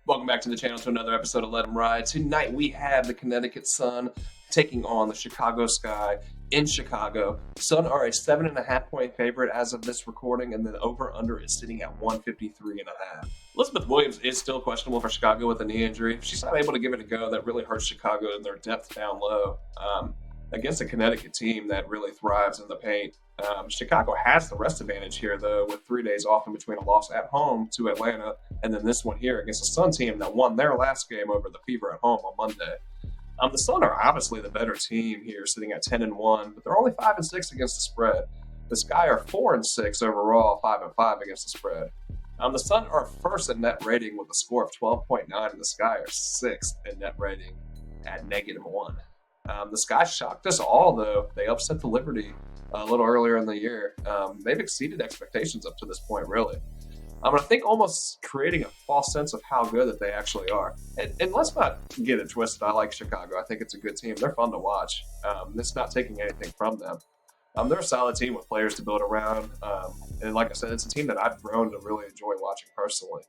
Welcome back to the channel to another episode of Let 'Em Ride. Tonight we have the Connecticut Sun taking on the Chicago Sky in Chicago. Sun are a 7.5 point favorite as of this recording, and the over-under is sitting at 153.5. Elizabeth Williams is still questionable for Chicago with a knee injury. If she's not able to give it a go, that really hurts Chicago and their depth down low. Against a Connecticut team that really thrives in the paint. Chicago has the rest advantage here, though, with 3 days off in between a loss at home to Atlanta and then this one here against a Sun team that won their last game over the Fever at home on Monday. The Sun are obviously the better team here, sitting at 10-1, but they're only 5-6 against the spread. The Sky are 4-6 overall, 5-5 against the spread. The Sun are first in net rating with a score of 12.9, and the Sky are sixth in net rating at -1. The Sky shocked us all, though. They upset the Liberty a little earlier in the year. They've exceeded expectations up to this point, really. I think almost creating a false sense of how good that they actually are. And let's not get it twisted. I like Chicago. I think it's a good team. They're fun to watch. It's not taking anything from them. They're a solid team with players to build around. And like I said, it's a team that I've grown to really enjoy watching personally.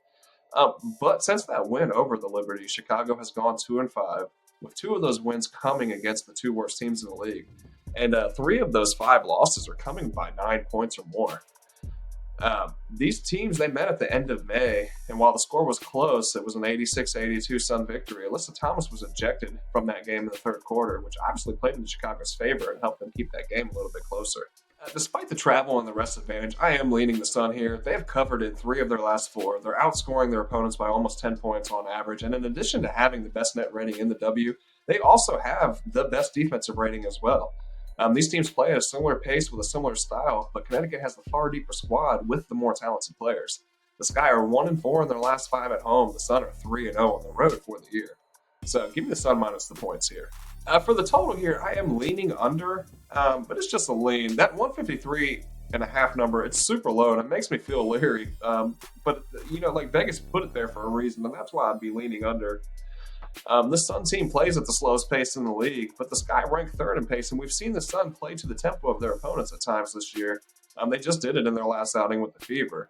But since that win over the Liberty, Chicago has gone 2-5. With 2 of those wins coming against the 2 worst teams in the league. And 3 of those 5 losses are coming by 9 points or more. These teams, they met at the end of May, and while the score was close, it was an 86-82 Sun victory. Alyssa Thomas was ejected from that game in the third quarter, which obviously played into Chicago's favor and helped them keep that game a little bit closer. Despite the travel and the rest advantage, I am leaning the Sun here. They have covered in 3 of their last 4. They're outscoring their opponents by almost 10 points on average. And in addition to having the best net rating in the W, they also have the best defensive rating as well. These teams play at a similar pace with a similar style, but Connecticut has the far deeper squad with the more talented players. The Sky are 1-4 in their last 5 at home. The Sun are 3-0 on the road for the year. So give me the Sun minus the points here. For the total here, I am leaning under, but it's just a lean. That 153.5 number, it's super low, and it makes me feel leery. But, like Vegas put it there for a reason, and that's why I'd be leaning under. The Sun team plays at the slowest pace in the league, but the Sky rank 3rd in pace, and we've seen the Sun play to the tempo of their opponents at times this year. They just did it in their last outing with the Fever.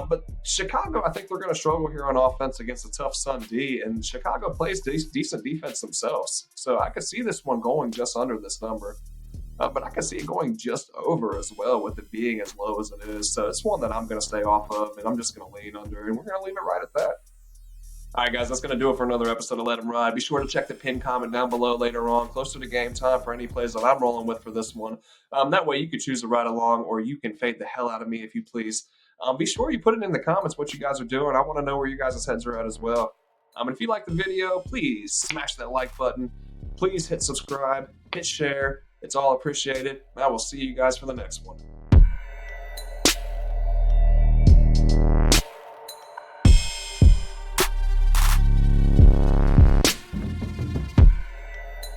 But Chicago, I think they're going to struggle here on offense against a tough Sun D, and Chicago plays decent defense themselves. So I could see this one going just under this number, but I could see it going just over as well with it being as low as it is. So it's one that I'm going to stay off of, and I'm just going to lean under, and we're going to leave it right at that. All right, guys, that's going to do it for another episode of Let 'Em Ride. Be sure to check the pinned comment down below later on, closer to game time, for any plays that I'm rolling with for this one. That way you can choose to ride along, or you can fade the hell out of me if you please. Be sure you put it in the comments what you guys are doing. I want to know where you guys' heads are at as well. And if you like the video, please smash that like button. Please hit subscribe, hit share. It's all appreciated. I will see you guys for the next one.